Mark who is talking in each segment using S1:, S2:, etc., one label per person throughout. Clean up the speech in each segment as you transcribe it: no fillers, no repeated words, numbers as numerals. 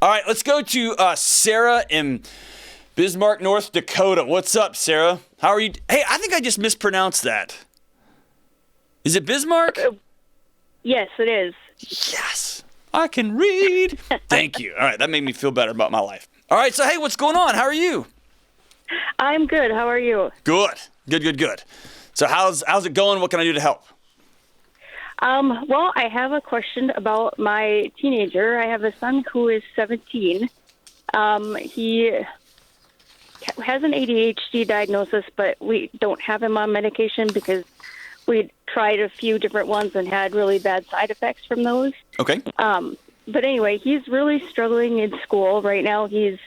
S1: All right, let's go to Sarah in Bismarck, North Dakota. What's up, Sarah? How are you? Hey, I think I just mispronounced that. Is it Bismarck?
S2: Yes, it is.
S1: Yes, I can read. Thank you. All right, that made me feel better about my life. All right, so hey, what's going on? How are you?
S2: I'm good. How are you?
S1: Good. So how's it going? What can I do to help?
S2: Well, I have a question about my teenager. I have a son who is 17. He has an ADHD diagnosis, but we don't have him on medication because we tried a few different ones and had really bad side effects from those.
S1: Okay.
S2: But anyway, he's really struggling in school. Right now he's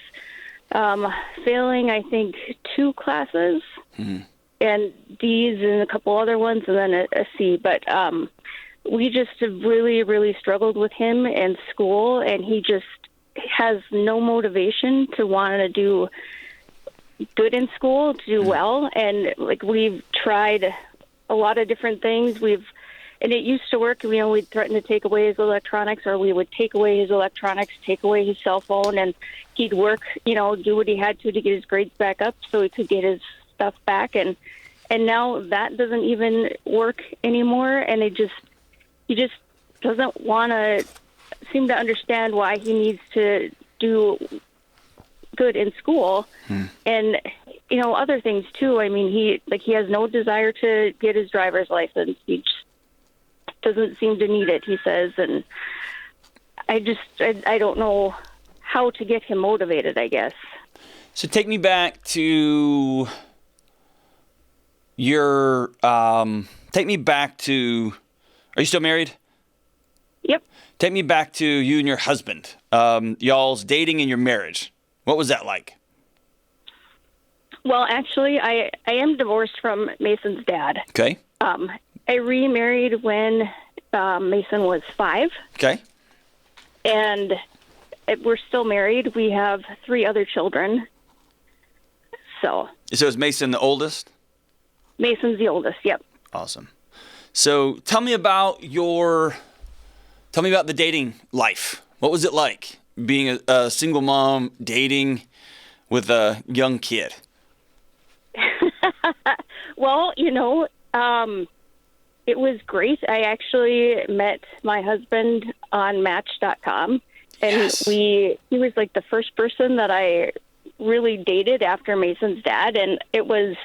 S2: failing, I think, 2 classes and D's and a couple other ones and then a C. But we just have really, really struggled with him in school, and he just has no motivation to want to do good in school, to do well. And like we've tried a lot of different things. And it used to work, we'd threaten to take away his electronics, or we would take away his electronics, take away his cell phone, and he'd work, do what he had to get his grades back up so he could get his stuff back. And now that doesn't even work anymore, and he just doesn't want to seem to understand why he needs to do good in school. And other things too. I mean, he has no desire to get his driver's license. He just doesn't seem to need it, he says, and I don't know how to get him motivated, I guess.
S1: So take me back to are you still married?
S2: Yep.
S1: Take me back to you and your husband, y'all's dating and your marriage. What was that like?
S2: Well, actually, I am divorced from Mason's dad.
S1: Okay.
S2: I remarried when Mason was 5.
S1: Okay.
S2: And we're still married. We have 3 other children. So
S1: is Mason the oldest?
S2: Mason's the oldest, yep.
S1: Awesome. So tell me about the dating life. What was it like being a single mom dating with a young kid?
S2: Well, it was great. I actually met my husband on Match.com, and
S1: Yes.
S2: he was like the first person that I really dated after Mason's dad, and it was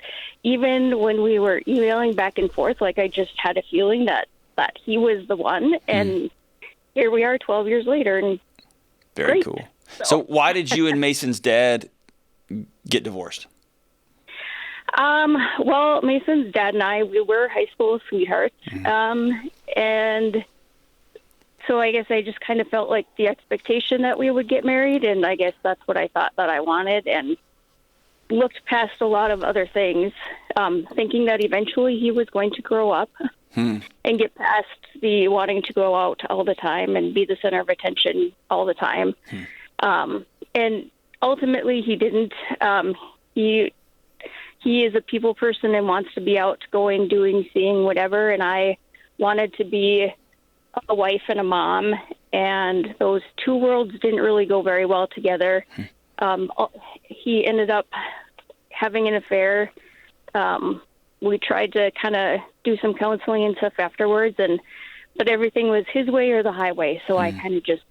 S2: even when we were emailing back and forth, like I just had a feeling that he was the one, and here we are 12 years later. And
S1: Very
S2: great.
S1: cool. So why did you and Mason's dad get divorced?
S2: Well, Mason's dad and I, we were high school sweethearts. And so I guess I just kind of felt like the expectation that we would get married. And I guess that's what I thought that I wanted, and looked past a lot of other things, thinking that eventually he was going to grow up and get past the wanting to go out all the time and be the center of attention all the time. And ultimately he didn't. He is a people person and wants to be out going, doing, seeing, whatever. And I wanted to be a wife and a mom, and those 2 worlds didn't really go very well together. He ended up having an affair. We tried to kind of do some counseling and stuff afterwards, but everything was his way or the highway. So I kind of just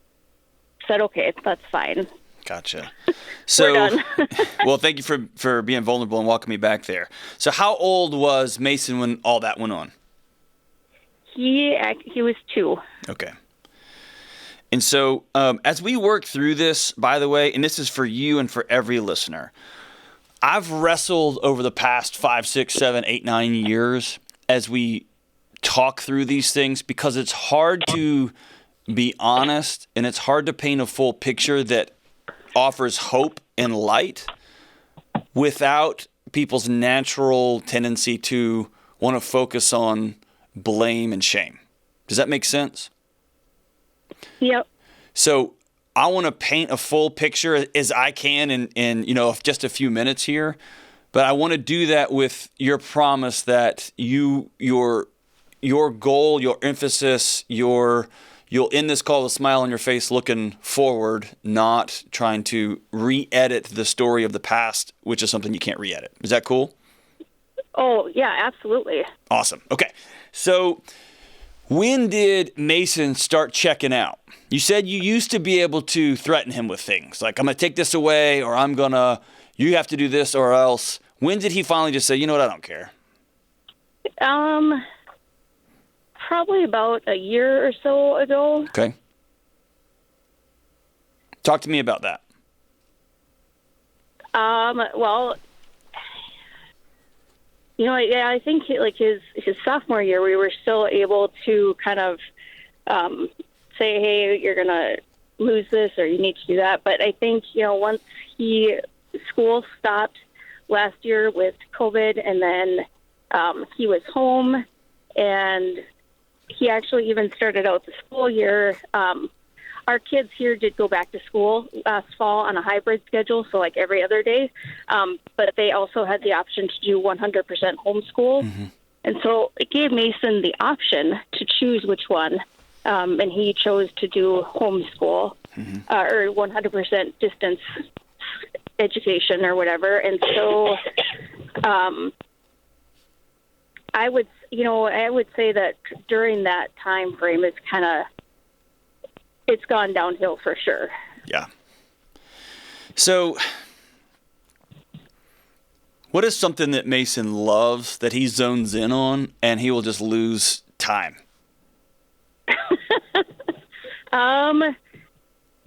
S2: said, okay, that's fine.
S1: Gotcha. So,
S2: We're done.
S1: well, thank you for being vulnerable and welcoming me back there. So how old was Mason when all that went on?
S2: He was 2.
S1: Okay. And so as we work through this, by the way, and this is for you and for every listener, I've wrestled over the past 5, 6, 7, 8, 9 years as we talk through these things, because it's hard to be honest and it's hard to paint a full picture that offers hope and light without people's natural tendency to want to focus on blame and shame. Does that make sense?
S2: Yep.
S1: So I want to paint a full picture as I can in just a few minutes here, but I want to do that with your promise that your goal, your emphasis, your you'll end this call with a smile on your face looking forward, not trying to re-edit the story of the past, which is something you can't re-edit. Is that cool?
S2: Oh, yeah, absolutely.
S1: Awesome. Okay. So when did Mason start checking out? You said you used to be able to threaten him with things like, I'm going to take this away, or you have to do this or else. When did he finally just say, you know what, I don't care?
S2: Probably about a year or so ago.
S1: Okay. Talk to me about that.
S2: Well, I think his sophomore year, we were still able to kind of say, hey, you're going to lose this or you need to do that. But I think, once school stopped last year with COVID, and then he was home, and he actually even started out the school year. Our kids here did go back to school last fall on a hybrid schedule, so like every other day. But they also had the option to do 100% homeschool. Mm-hmm. And so it gave Mason the option to choose which one. And he chose to do homeschool, mm-hmm. Or 100% distance education or whatever. And so I would say that during that time frame, it's gone downhill for sure.
S1: Yeah. So what is something that Mason loves that he zones in on and he will just lose time?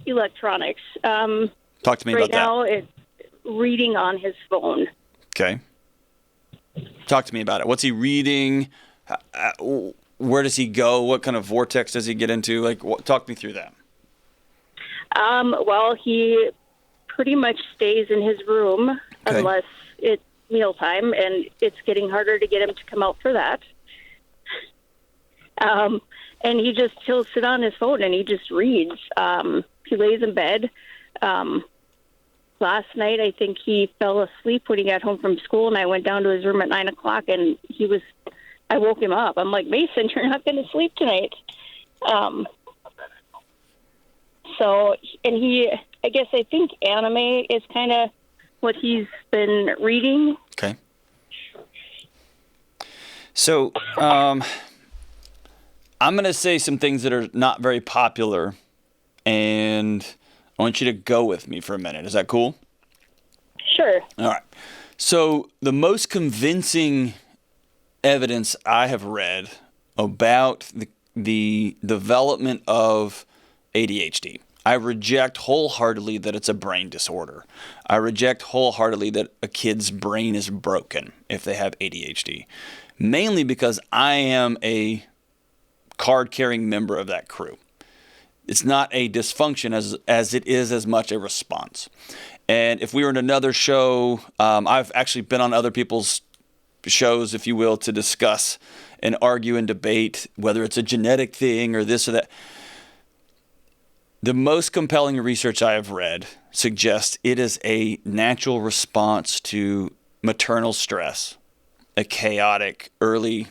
S2: Electronics.
S1: Talk to me about that. Right
S2: now, it's reading on his phone.
S1: Okay. Talk to me about it. What's he reading? Where does he go? What kind of vortex does he get into? Talk me through that.
S2: Well, he pretty much stays in his room unless it's mealtime, and it's getting harder to get him to come out for that. And he'll sit on his phone and he just reads. He lays in bed. Last night, I think he fell asleep when he got home from school, and I went down to his room at 9:00, and I woke him up. I'm like, Mason, you're not going to sleep tonight. I think anime is kind of what he's been reading.
S1: Okay. So, I'm going to say some things that are not very popular, and I want you to go with me for a minute. Is that cool?
S2: Sure.
S1: All right. So the most convincing evidence I have read about the development of ADHD, I reject wholeheartedly that it's a brain disorder. I reject wholeheartedly that a kid's brain is broken if they have ADHD, mainly because I am a card-carrying member of that crew. It's not a dysfunction as it is as much a response. And if we were in another show, I've actually been on other people's shows, if you will, to discuss and argue and debate whether it's a genetic thing or this or that. The most compelling research I have read suggests it is a natural response to maternal stress, a chaotic early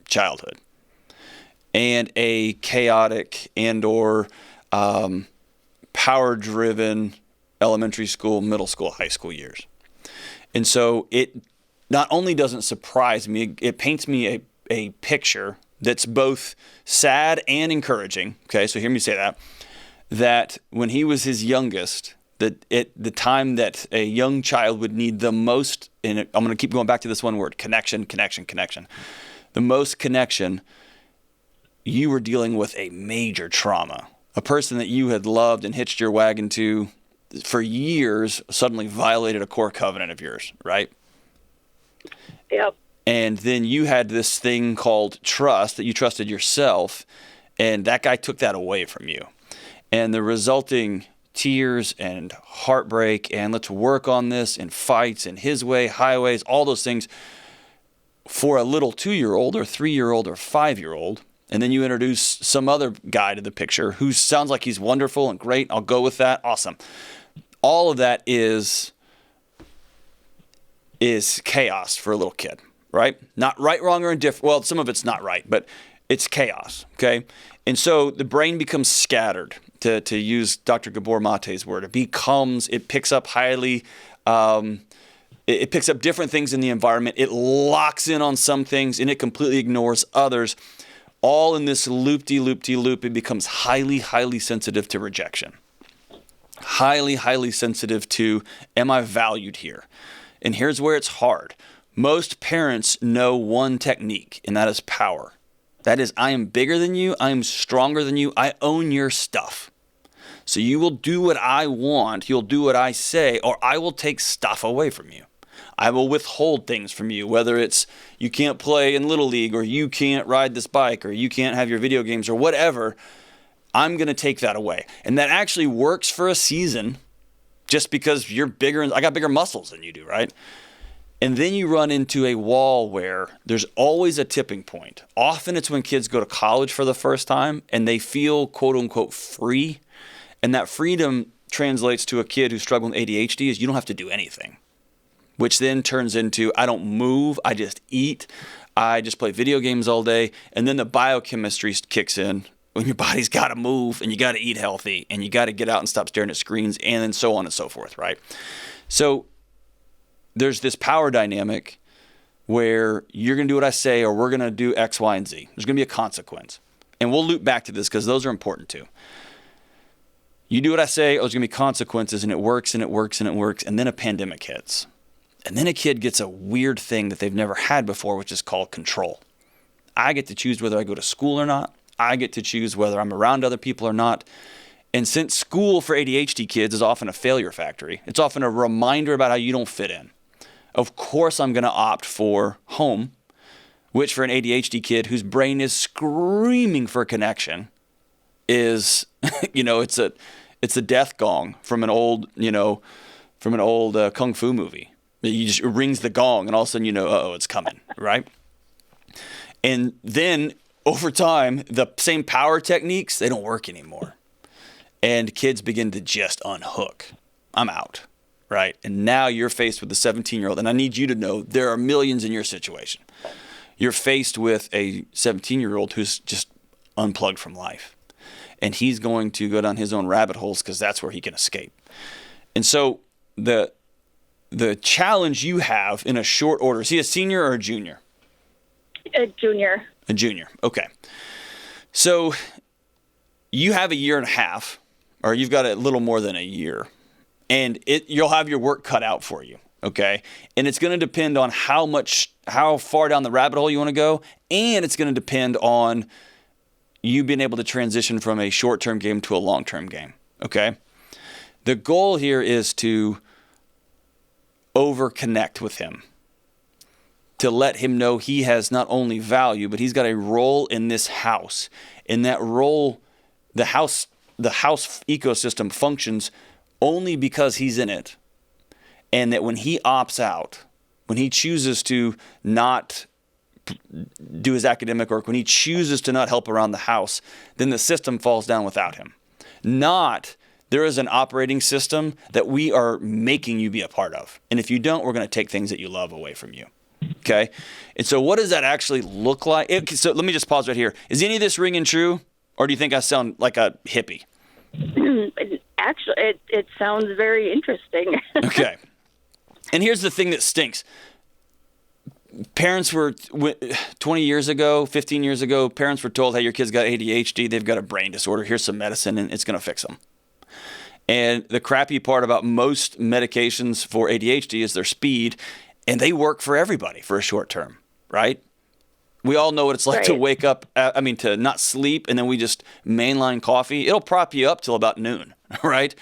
S1: childhood, and a chaotic and or power-driven elementary school, middle school, high school years. And so it not only doesn't surprise me, it paints me a picture that's both sad and encouraging. Okay, so hear me say that when he was his youngest, the time that a young child would need the most, and I'm going to keep going back to this one word, connection. The most connection, you were dealing with a major trauma. A person that you had loved and hitched your wagon to for years suddenly violated a core covenant of yours, right?
S2: Yep.
S1: And then you had this thing called trust, that you trusted yourself, and that guy took that away from you. And the resulting tears and heartbreak and let's work on this and fights and his way, highways, all those things for a little 2-year-old or 3-year-old or 5-year-old. And then you introduce some other guy to the picture who sounds like he's wonderful and great. I'll go with that. Awesome. All of that is chaos for a little kid, right? Not right, wrong, or indifferent. Well, some of it's not right, but It's chaos, okay? And so the brain becomes scattered, to use Dr. Gabor Mate's word. It picks up it picks up different things in the environment. It locks in on some things, and it completely ignores others. All in this loop-de-loop-de-loop, it becomes highly, highly sensitive to rejection. Highly, highly sensitive to, am I valued here? And here's where it's hard. Most parents know one technique, and that is power. That is, I am bigger than you. I am stronger than you. I own your stuff. So you will do what I want. You'll do what I say, or I will take stuff away from you. I will withhold things from you, whether it's you can't play in Little League, or you can't ride this bike, or you can't have your video games, or whatever. I'm going to take that away. And that actually works for a season just because you're bigger and I got bigger muscles than you do, right? And then you run into a wall where there's always a tipping point. Often it's when kids go to college for the first time and they feel quote unquote free. And that freedom translates to a kid who's struggling with ADHD is you don't have to do anything, which then turns into I don't move, I just eat, I just play video games all day. And then the biochemistry kicks in when your body's got to move and you got to eat healthy and you got to get out and stop staring at screens and then so on and so forth, right? So there's this power dynamic where you're going to do what I say or we're going to do X, Y, and Z. There's going to be a consequence. And we'll loop back to this because those are important too. You do what I say, there's going to be consequences, and it works and it works and it works. And then a pandemic hits. And then a kid gets a weird thing that they've never had before, which is called control. I get to choose whether I go to school or not. I get to choose whether I'm around other people or not. And since school for ADHD kids is often a failure factory, it's often a reminder about how you don't fit in. Of course, I'm going to opt for home, which for an ADHD kid whose brain is screaming for connection is, it's a death gong from an old kung fu movie. It rings the gong and all of a sudden it's coming, right? And then over time, the same power techniques, they don't work anymore. And kids begin to just unhook. I'm out. Right? And now you're faced with a 17-year-old. And I need you to know there are millions in your situation. You're faced with a 17-year-old who's just unplugged from life. And he's going to go down his own rabbit holes because that's where he can escape. And so the challenge you have in a short order, is he a senior or a junior?
S2: A junior.
S1: A junior. Okay. So you have a year and a half, or you've got a little more than a year. And you'll have your work cut out for you, okay? And it's going to depend on how far down the rabbit hole you want to go, and it's going to depend on you being able to transition from a short-term game to a long-term game, okay? The goal here is to over-connect with him, to let him know he has not only value, but he's got a role in this house. In that role, the house ecosystem functions only because he's in it, and that when he opts out, when he chooses to not do his academic work, when he chooses to not help around the house, then the system falls down without him. Not there is an operating system that we are making you be a part of. And if you don't, we're going to take things that you love away from you. Okay? And so what does that actually look like? So let me just pause right here. Is any of this ringing true? Or do you think I sound like a hippie?
S2: Actually, it sounds very interesting.
S1: Okay. And here's the thing that stinks. Parents were, 20 years ago, 15 years ago, parents were told, hey, your kid's got ADHD, they've got a brain disorder, here's some medicine, and it's going to fix them. And the crappy part about most medications for ADHD is their speed, and they work for everybody for a short term, right? We all know what it's like to wake up, to not sleep, and then we just mainline coffee. It'll prop you up till about noon, right?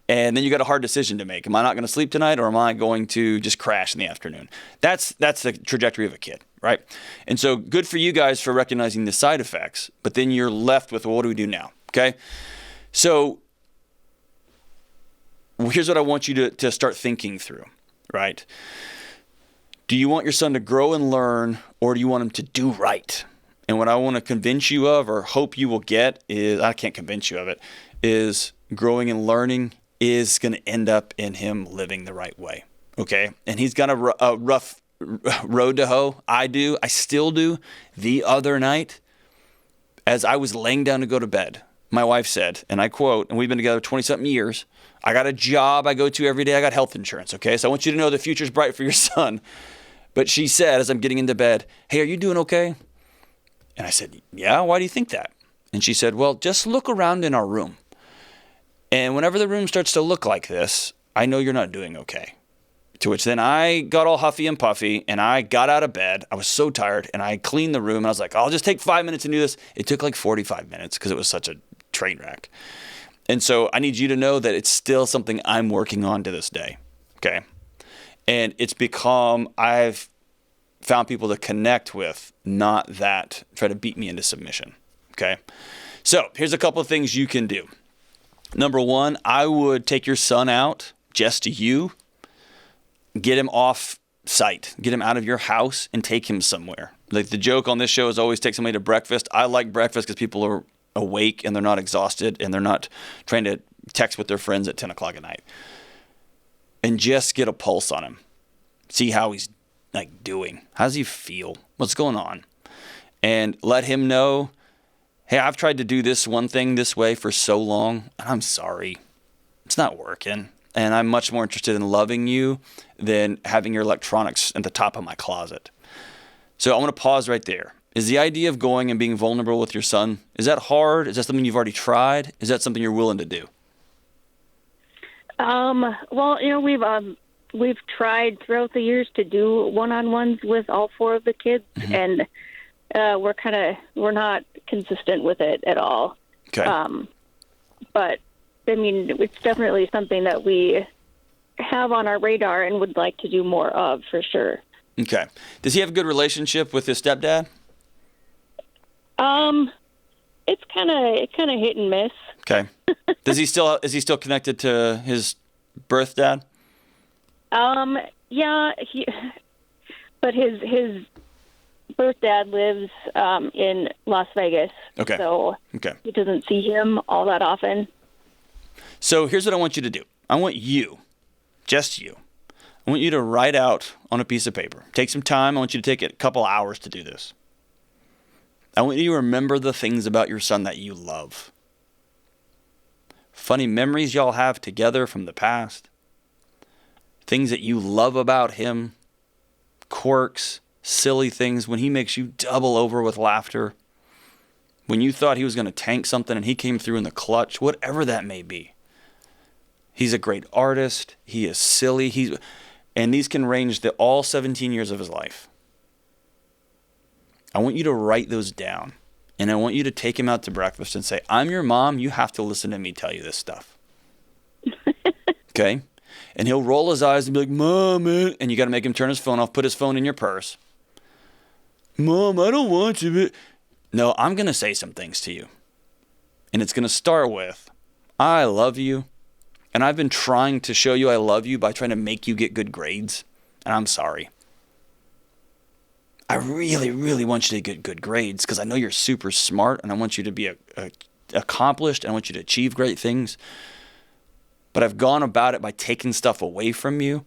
S1: And then you got a hard decision to make. Am I not going to sleep tonight, or am I going to just crash in the afternoon? That's the trajectory of a kid, right? And so good for you guys for recognizing the side effects, but then you're left with, well, what do we do now, okay? So here's what I want you to start thinking through, right? Do you want your son to grow and learn, or do you want him to do right? And what I want to convince you of, or hope you will get, is, I can't convince you of it, is growing and learning is going to end up in him living the right way, okay? And he's got a rough road to hoe. I still do. The other night, as I was laying down to go to bed, my wife said, and I quote, and we've been together 20-something years, I got a job I go to every day. I got health insurance, okay? So I want you to know the future's bright for your son. But she said, as I'm getting into bed, hey, are you doing okay? And I said, yeah, why do you think that? And she said, well, just look around in our room. And whenever the room starts to look like this, I know you're not doing okay. To which then I got all huffy and puffy, and I got out of bed. I was so tired, and I cleaned the room, and I was like, I'll just take 5 minutes and do this. It took like 45 minutes because it was such a train wreck. And so I need you to know that it's still something I'm working on to this day, okay? And it's become, I've found people to connect with, not that try to beat me into submission, okay? So here's a couple of things you can do. Number one, I would take your son out, just you, get him off site, get him out of your house and take him somewhere. Like the joke on this show is always take somebody to breakfast. I like breakfast because people are awake and they're not exhausted and they're not trying to text with their friends at 10 o'clock at night. And just get a pulse on him. See how he's like doing. How does he feel? What's going on? And let him know, hey, I've tried to do this one thing this way for so long, and I'm sorry. It's not working. And I'm much more interested in loving you than having your electronics at the top of my closet. So I want to pause right there. Is the idea of going and being vulnerable with your son, is that hard? Is that something you've already tried? Is that something you're willing to do?
S2: Well, you know, we've tried throughout the years to do one-on-ones with all four of the kids, and we're not consistent with it at all.
S1: Okay.
S2: But I mean, it's definitely something that we have on our radar and would like to do more of, for sure.
S1: Okay. Does he have a good relationship with his stepdad?
S2: It's kind of hit and miss.
S1: Okay. Is he still connected to his birth dad?
S2: Yeah, but his birth dad lives in Las Vegas.
S1: Okay.
S2: So he doesn't see him all that often.
S1: So here's what I want you to do. I want you, just you, I want you to write out on a piece of paper. Take some time. I want you to take a couple hours to do this. I want you to remember the things about your son that you love. Funny memories y'all have together from the past. Things that you love about him. Quirks, silly things when he makes you double over with laughter. When you thought he was going to tank something and he came through in the clutch, whatever that may be. He's a great artist. He is silly. And these can range to all 17 years of his life. I want you to write those down. And I want you to take him out to breakfast and say, I'm your mom. You have to listen to me tell you this stuff. Okay? And he'll roll his eyes and be like, Mom, man. And you got to make him turn his phone off, put his phone in your purse. Mom, I don't want to. No, I'm going to say some things to you. And it's going to start with, I love you. And I've been trying to show you I love you by trying to make you get good grades. And I'm sorry. I really, really want you to get good grades because I know you're super smart and I want you to be accomplished and I want you to achieve great things. But I've gone about it by taking stuff away from you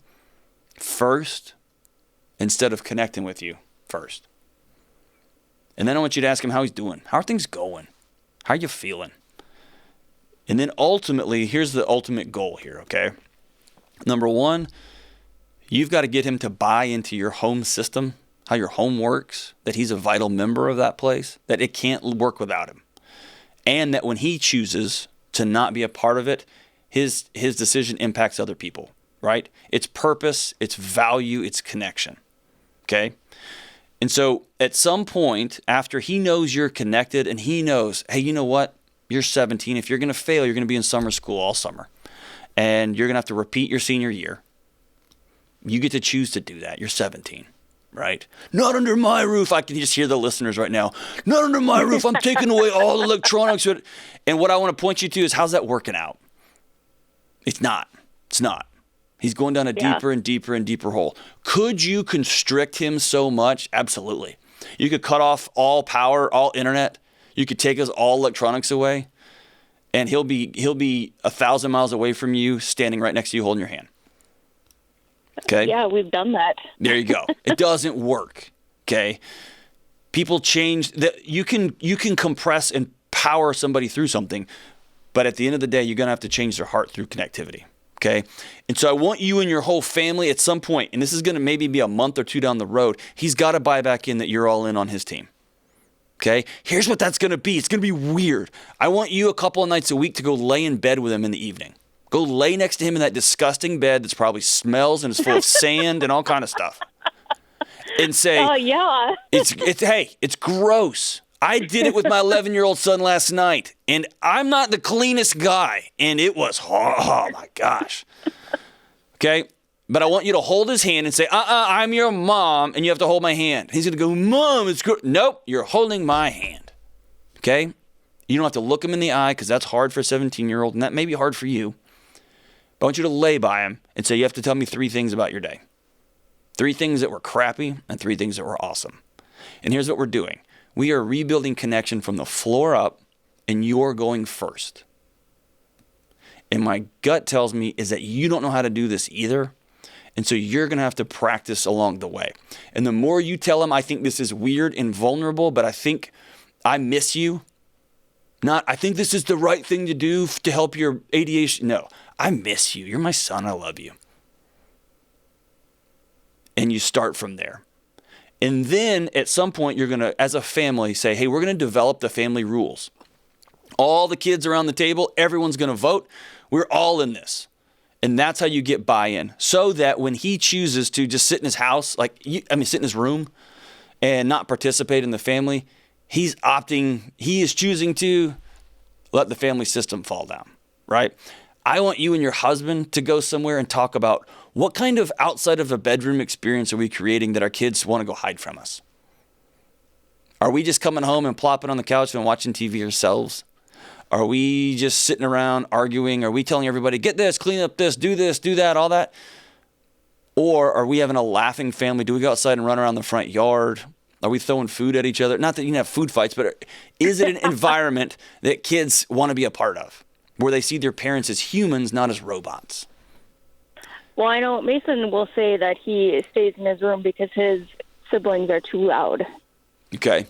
S1: first instead of connecting with you first. And then I want you to ask him how he's doing. How are things going? How are you feeling? And then ultimately, here's the ultimate goal here, okay? Number one, you've got to get him to buy into your home system, how your home works, that he's a vital member of that place, that it can't work without him. And that when he chooses to not be a part of it, his decision impacts other people, right? It's purpose, it's value, it's connection, okay? And so at some point, after he knows you're connected and he knows, hey, you know what? You're 17. If you're going to fail, you're going to be in summer school all summer. And you're going to have to repeat your senior year. You get to choose to do that. You're 17, right? Not under my roof. I can just hear the listeners right now. Not under my roof. I'm taking away all the electronics. And what I want to point you to is, how's that working out? It's not. It's not. He's going down a deeper and deeper and deeper hole. Could you constrict him so much? Absolutely. You could cut off all power, all internet. You could take us all electronics away, and he'll be 1,000 miles away from you, standing right next to you, holding your hand. Okay?
S2: Yeah, we've done that.
S1: There you go. It doesn't work. Okay? People change. That you can compress and power somebody through something, but at the end of the day, you're going to have to change their heart through connectivity. Okay. And so I want you and your whole family at some point, and this is going to maybe be a month or two down the road, he's got to buy back in that you're all in on his team. Okay. Here's what that's going to be. It's going to be weird. I want you a couple of nights a week to go lay in bed with him in the evening. Go lay next to him in that disgusting bed that's probably smells and is full of sand and all kind of stuff. And say,
S2: oh, yeah.
S1: It's gross. I did it with my 11-year-old son last night, and I'm not the cleanest guy, and it was, oh my gosh. Okay? But I want you to hold his hand and say, I'm your mom, and you have to hold my hand. He's going to go, Mom, it's good. Nope, you're holding my hand. Okay? You don't have to look him in the eye because that's hard for a 17-year-old, and that may be hard for you. But I want you to lay by him and say, you have to tell me 3 things about your day. 3 things that were crappy and 3 things that were awesome. And here's what we're doing. We are rebuilding connection from the floor up, and you're going first. And my gut tells me is that you don't know how to do this either. And so you're going to have to practice along the way. And the more you tell him, I think this is weird and vulnerable, but I think I miss you. Not, I think this is the right thing to do to help your ADHD. No, I miss you. You're my son. I love you. And you start from there. And then at some point, you're going to, as a family, say, hey, we're going to develop the family rules. All the kids around the table, everyone's going to vote. We're all in this. And that's how you get buy-in. So that when he chooses to just sit in his house, sit in his room and not participate in the family, he is choosing to let the family system fall down, right? I want you and your husband to go somewhere and talk about what kind of outside of a bedroom experience are we creating that our kids want to go hide from us? Are we just coming home and plopping on the couch and watching TV ourselves? Are we just sitting around arguing? Are we telling everybody, get this, clean up this, do that, all that? Or are we having a laughing family? Do we go outside and run around the front yard? Are we throwing food at each other? Not that you can have food fights, but is it an environment that kids want to be a part of, where they see their parents as humans, not as robots?
S2: Well, I know Mason will say that he stays in his room because his siblings are too loud.
S1: Okay.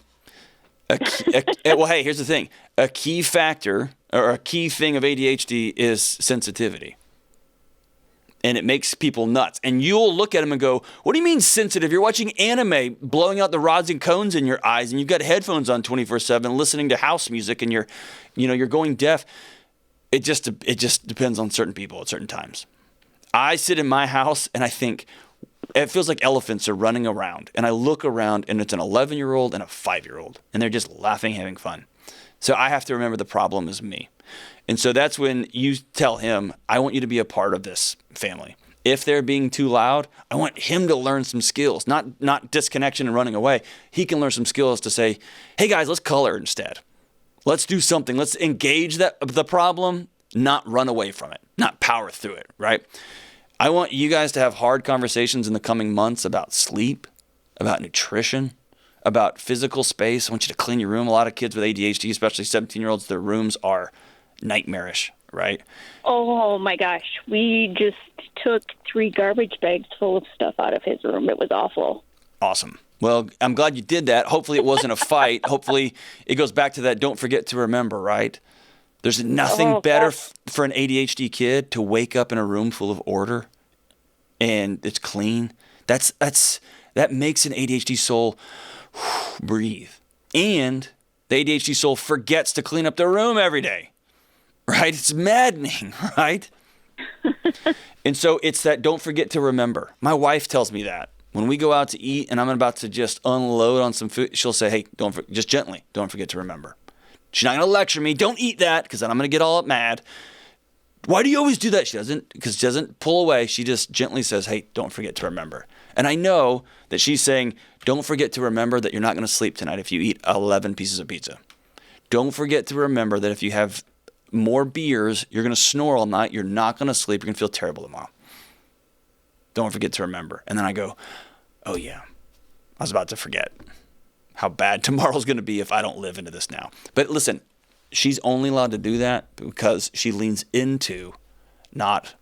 S1: Well, hey, here's the thing. A key factor or a key thing of ADHD is sensitivity. And it makes people nuts. And you'll look at them and go, what do you mean sensitive? You're watching anime, blowing out the rods and cones in your eyes, and you've got headphones on 24/7 listening to house music, and you're going deaf. It just depends on certain people at certain times. I sit in my house and I think it feels like elephants are running around. And I look around and it's an 11-year-old and a 5-year-old. And they're just laughing, having fun. So I have to remember the problem is me. And so that's when you tell him, I want you to be a part of this family. If they're being too loud, I want him to learn some skills, not disconnection and running away. He can learn some skills to say, hey guys, let's color instead. Let's do something. Let's engage the problem, not run away from it, not power through it, right? I want you guys to have hard conversations in the coming months about sleep, about nutrition, about physical space. I want you to clean your room. A lot of kids with ADHD, especially 17-year-olds, their rooms are nightmarish, right?
S2: Oh, my gosh. We just took 3 garbage bags full of stuff out of his room. It was awful.
S1: Awesome. Well, I'm glad you did that. Hopefully it wasn't a fight. Hopefully it goes back to that don't forget to remember, right? There's nothing better for an ADHD kid to wake up in a room full of order and it's clean. That makes an ADHD soul breathe. And the ADHD soul forgets to clean up their room every day, right? It's maddening, right? And so it's that don't forget to remember. My wife tells me that. When we go out to eat and I'm about to just unload on some food, she'll say, hey, just gently, don't forget to remember. She's not going to lecture me. Don't eat that because then I'm going to get all mad. Why do you always do that? She doesn't pull away. She just gently says, hey, don't forget to remember. And I know that she's saying, don't forget to remember that you're not going to sleep tonight if you eat 11 pieces of pizza. Don't forget to remember that if you have more beers, you're going to snore all night. You're not going to sleep. You're going to feel terrible tomorrow. Don't forget to remember. And then I go, oh yeah, I was about to forget how bad tomorrow's going to be if I don't live into this now. But listen, she's only allowed to do that because she leans into, not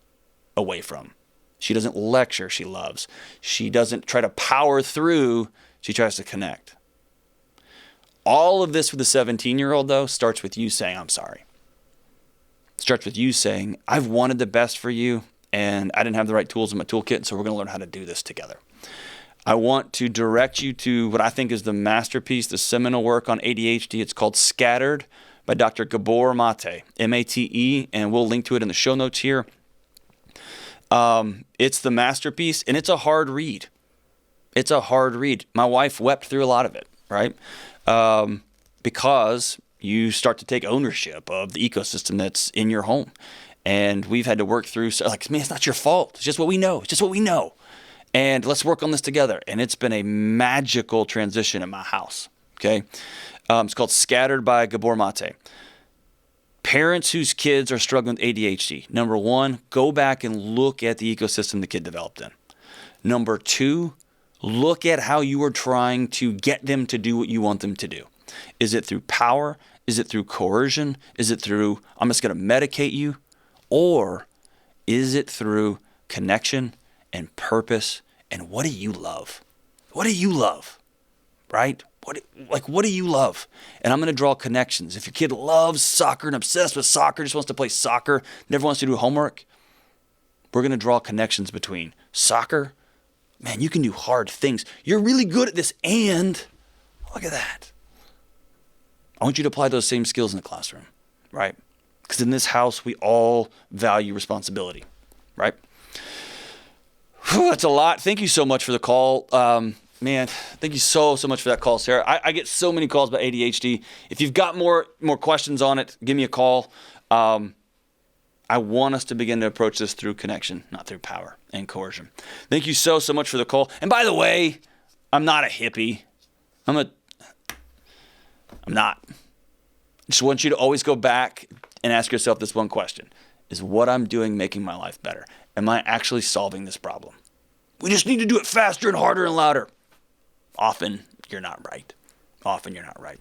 S1: away from. She doesn't lecture, she loves. She doesn't try to power through, she tries to connect. All of this with a 17-year-old, though, starts with you saying, I'm sorry. It starts with you saying, I've wanted the best for you, and I didn't have the right tools in my toolkit, so we're going to learn how to do this together. I want to direct you to what I think is the masterpiece, the seminal work on ADHD. It's called Scattered by Dr. Gabor Mate, M-A-T-E, and we'll link to it in the show notes here. It's the masterpiece, and it's a hard read. It's a hard read. My wife wept through a lot of it, right? Because you start to take ownership of the ecosystem that's in your home. And we've had to work through, like, man, it's not your fault. It's just what we know. It's just what we know. And let's work on this together. And it's been a magical transition in my house, okay? It's called Scattered by Gabor Mate. Parents whose kids are struggling with ADHD, number one, go back and look at the ecosystem the kid developed in. Number two, look at how you are trying to get them to do what you want them to do. Is it through power? Is it through coercion? Is it through, I'm just going to medicate you? Or is it through connection and purpose? And what do you love? What do you love? Right? What do you love? And I'm going to draw connections. If your kid loves soccer and obsessed with soccer, just wants to play soccer, never wants to do homework, we're going to draw connections between soccer. Man, you can do hard things. You're really good at this, and look at that. I want you to apply those same skills in the classroom, right? Because in this house, we all value responsibility, right? Whew, that's a lot. Thank you so much for the call. Man, thank you so much for that call, Sarah. I get so many calls about ADHD. If you've got more questions on it, give me a call. I want us to begin to approach this through connection, not through power and coercion. Thank you so much for the call. And by the way, I'm not a hippie. I'm not. I just want you to always go back and ask yourself this one question. Is what I'm doing making my life better? Am I actually solving this problem? We just need to do it faster and harder and louder. Often, you're not right. Often, you're not right.